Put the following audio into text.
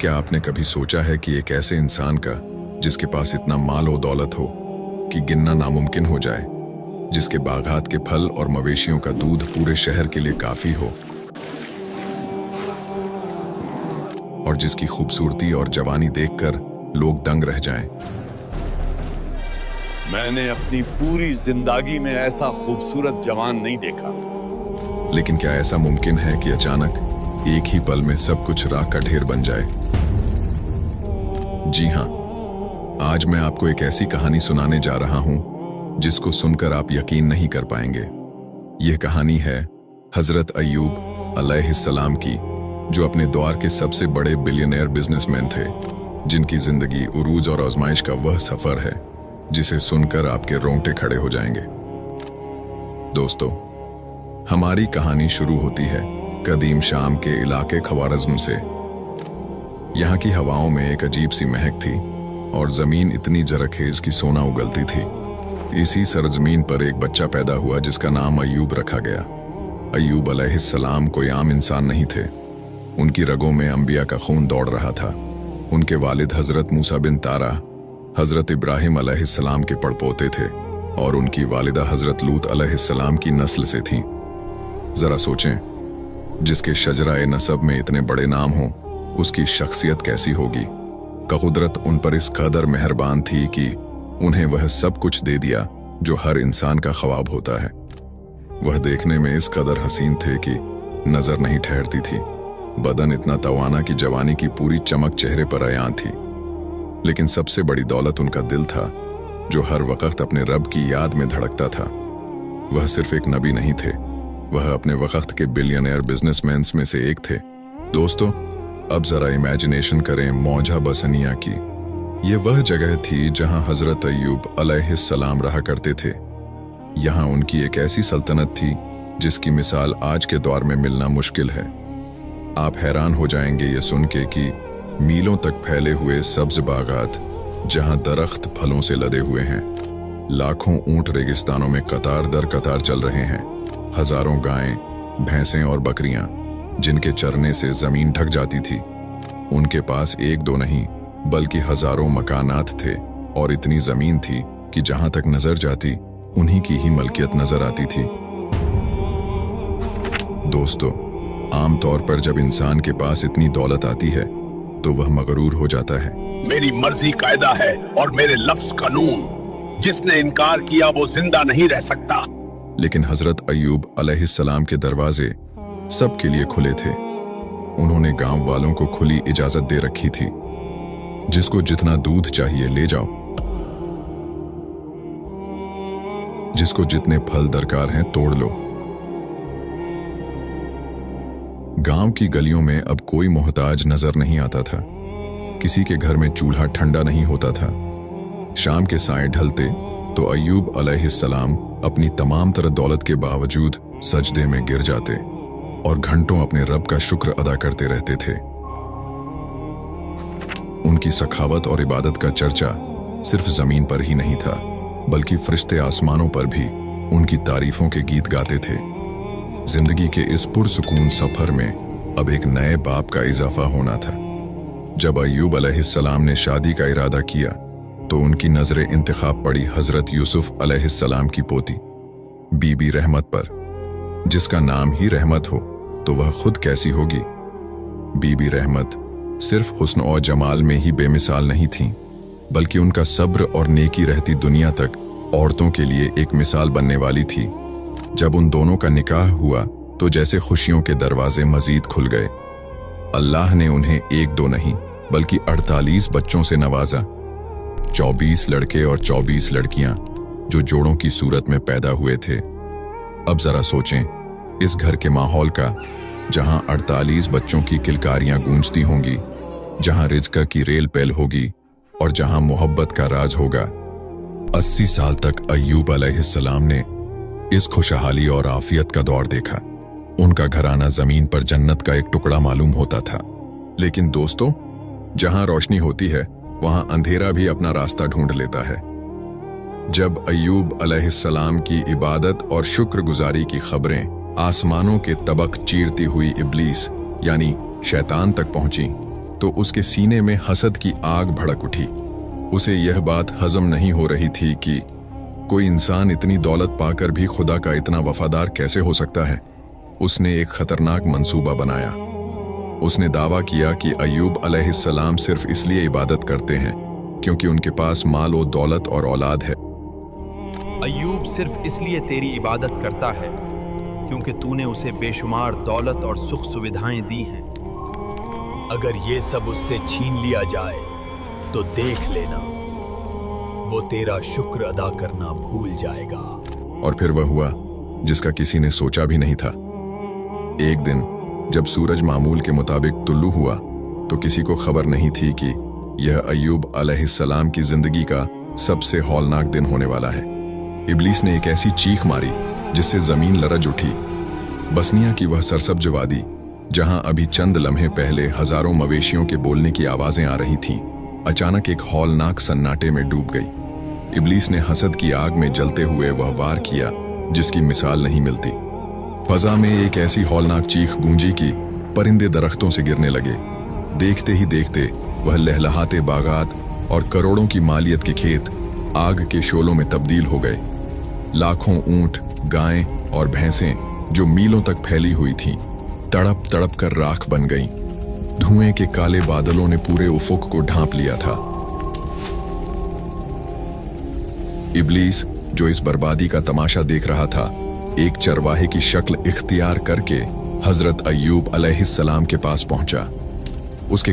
क्या आपने कभी सोचा है कि एक ऐसे इंसान का जिसके पास इतना माल और दौलत हो कि गिनना नामुमकिन हो जाए, जिसके बागात के फल और मवेशियों का दूध पूरे शहर के लिए काफी हो, और जिसकी खूबसूरती और जवानी देखकर लोग दंग रह जाएं? मैंने अपनी पूरी जिंदगी में ऐसा खूबसूरत जवान नहीं देखा। लेकिन क्या ऐसा मुमकिन है कि अचानक एक ही पल में सब कुछ राख का ढेर बन जाए? जी हां, आज मैं आपको एक ऐसी कहानी सुनाने जा रहा हूं जिसको सुनकर आप यकीन नहीं कर पाएंगे। यह कहानी है हजरत अय्यूब अलैहिस्सलाम की, जो अपने दौर के सबसे बड़े बिलियनियर बिजनेसमैन थे, जिनकी जिंदगी उरूज और आजमाइश का वह सफर है जिसे सुनकर आपके रोंगटे खड़े हो जाएंगे। दोस्तों, हमारी कहानी शुरू होती है कदीम शाम के इलाके खवारज़्म से। यहाँ की हवाओं में एक अजीब सी महक थी और जमीन इतनी जरखेज की सोना उगलती थी। इसी सरजमीन पर एक बच्चा पैदा हुआ जिसका नाम अय्यूब रखा गया। अय्यूब अलैहिस्सलाम कोई आम इंसान नहीं थे। उनकी रगों में अंबिया का खून दौड़ रहा था। उनके वालिद हजरत मूसा बिन तारा हजरत इब्राहिम अलैहिस्सलाम के पड़पोते थे और उनकी वालिदा हजरत लूत अलैहिस्सलाम की नस्ल से थीं। जरा सोचें, जिसके शजरा नसब में इतने बड़े नाम हों, उसकी शख्सियत कैसी होगी। का कुदरत उन पर इस कदर मेहरबान थी कि उन्हें वह सब कुछ दे दिया जो हर इंसान का ख्वाब होता है। वह देखने में इस कदर हसीन थे कि नजर नहीं ठहरती थी। बदन इतना तवाना कि जवानी की पूरी चमक चेहरे पर अयां थी। लेकिन सबसे बड़ी दौलत उनका दिल था, जो हर वक्त अपने रब की याद में धड़कता था। वह सिर्फ एक नबी नहीं थे, वह अपने वक्त के बिलियनियर बिजनेसमैन में से एक थे। दोस्तों, अब जरा इमेजिनेशन करें मौजा बसनिया की। ये वह जगह थी जहां हजरत अय्यूब अलैहिस्सलाम रहा करते थे। यहाँ उनकी एक ऐसी सल्तनत थी जिसकी मिसाल आज के दौर में मिलना मुश्किल है। आप हैरान हो जाएंगे ये सुन के कि मीलों तक फैले हुए सब्ज बागात, जहां दरख्त फलों से लदे हुए हैं, लाखों ऊंट रेगिस्तानों में कतार दर कतार चल रहे हैं, हजारों गायें, भैंसें और बकरियां जिनके चरने से जमीन ढक जाती थी। उनके पास एक दो नहीं बल्कि हजारों मकानात थे और इतनी जमीन थी कि जहां तक नजर जाती उन्हीं की ही मलकियत नजर आती थी। दोस्तों, आमतौर पर जब इंसान के पास इतनी दौलत आती है तो वह मगरूर हो जाता है। मेरी मर्जी कायदा है और मेरे लफ्ज कानून, जिसने इनकार किया वो जिंदा नहीं रह सकता। लेकिन हजरत अय्यूब अलैहिस्सलाम के दरवाजे सबके लिए खुले थे। उन्होंने गांव वालों को खुली इजाजत दे रखी थी। जिसको जितना दूध चाहिए ले जाओ, जिसको जितने फल दरकार हैं तोड़ लो। गांव की गलियों में अब कोई मोहताज नजर नहीं आता था। किसी के घर में चूल्हा ठंडा नहीं होता था। शाम के साए ढलते तो अय्यूब अलैहिस्सलाम अपनी तमाम तरह दौलत के बावजूद सजदे में गिर जाते और घंटों अपने रब का शुक्र अदा करते रहते थे। उनकी सखावत और इबादत का चर्चा सिर्फ जमीन पर ही नहीं था, बल्कि फरिश्ते आसमानों पर भी उनकी तारीफों के गीत गाते थे। जिंदगी के इस पुरसुकून सफर में अब एक नए बाप का इजाफा होना था। जब अय्यूब अलैहिस्सलाम ने शादी का इरादा किया तो उनकी नजरें इंतखाब पड़ी हजरत यूसुफ अलैहिस्सलाम की पोती बीबी रहमत पर। जिसका नाम ही रहमत हो तो वह खुद कैसी होगी। बीबी रहमत सिर्फ हुस्न और जमाल में ही बेमिसाल नहीं थीं, बल्कि उनका सब्र और नेकी रहती दुनिया तक औरतों के लिए एक मिसाल बनने वाली थी। जब उन दोनों का निकाह हुआ तो जैसे खुशियों के दरवाजे मजीद खुल गए। अल्लाह ने उन्हें एक दो नहीं बल्कि 48 बच्चों से नवाजा। 24 लड़के और 24 लड़कियां जो जोड़ों की सूरत में पैदा हुए थे। अब जरा सोचें इस घर के माहौल का, जहां 48 बच्चों की किलकारियां गूंजती होंगी, जहां रिज़्क़ की रेल पैल होगी और जहां मोहब्बत का राज होगा। 80 साल तक अय्यूब अलैहिस्सलाम ने इस खुशहाली और आफियत का दौर देखा। उनका घराना जमीन पर जन्नत का एक टुकड़ा मालूम होता था। लेकिन दोस्तों, जहां रोशनी होती है वहां अंधेरा भी अपना रास्ता ढूंढ लेता है। जब अय्यूब अलैहिस्सलाम की इबादत और शुक्रगुजारी की खबरें आसमानों के तबक चीरती हुई इब्लीस यानी शैतान तक पहुंची तो उसके सीने में हसद की आग भड़क उठी। उसे यह बात हजम नहीं हो रही थी कि कोई इंसान इतनी दौलत पाकर भी खुदा का इतना वफादार कैसे हो सकता है। उसने एक खतरनाक मंसूबा बनाया। उसने दावा किया कि अय्यूब अलैहिस्सलाम सिर्फ इसलिए इबादत करते हैं क्योंकि उनके पास माल और दौलत और औलाद है। अय्यूब सिर्फ इसलिए तेरी इबादत करता है क्योंकि तूने उसे बेशुमार दौलत और सुख सुविधाएं दी हैं। अगर ये सब उससे छीन लिया जाए तो देख लेना, वो तेरा शुक्र अदा करना भूल जाएगा। और फिर वह हुआ जिसका किसी ने सोचा भी नहीं था। एक दिन जब सूरज मामूल के मुताबिक तुल्लू हुआ तो किसी को खबर नहीं थी कि यह अय्यूब अलैहिस्सलाम की जिंदगी का सबसे हौलनाक दिन होने वाला है। इब्लीस ने एक ऐसी चीख मारी जिससे जमीन लरज उठी। बसनिया की वह सरसब्ज वादी, जहां अभी चंद लम्हे पहले हजारों मवेशियों के बोलने की आवाजें आ रही थीं, अचानक एक हौलनाक सन्नाटे में डूब गई। इब्लीस ने हसद की आग में जलते हुए वह वार किया जिसकी मिसाल नहीं मिलती। फजा में एक ऐसी हौलनाक चीख गूंजी कि परिंदे दरख्तों से गिरने लगे। देखते ही देखते वह लहलहाते बागात और करोड़ों की मालियत के खेत आग के शोलों में तब्दील हो गए। लाखों ऊंट, गायें और भैंसें जो मीलों तक फैली हुई थीं, तड़प तड़प कर राख बन गईं। धुएं के काले बादलों ने पूरे उफुक को ढांप लिया था। इब्लीस, जो इस बर्बादी का तमाशा देख रहा था, एक चरवाहे की शक्ल इख्तियार करके हजरत अय्यूब अलैहिस्सलाम के पास पहुंचा। उसके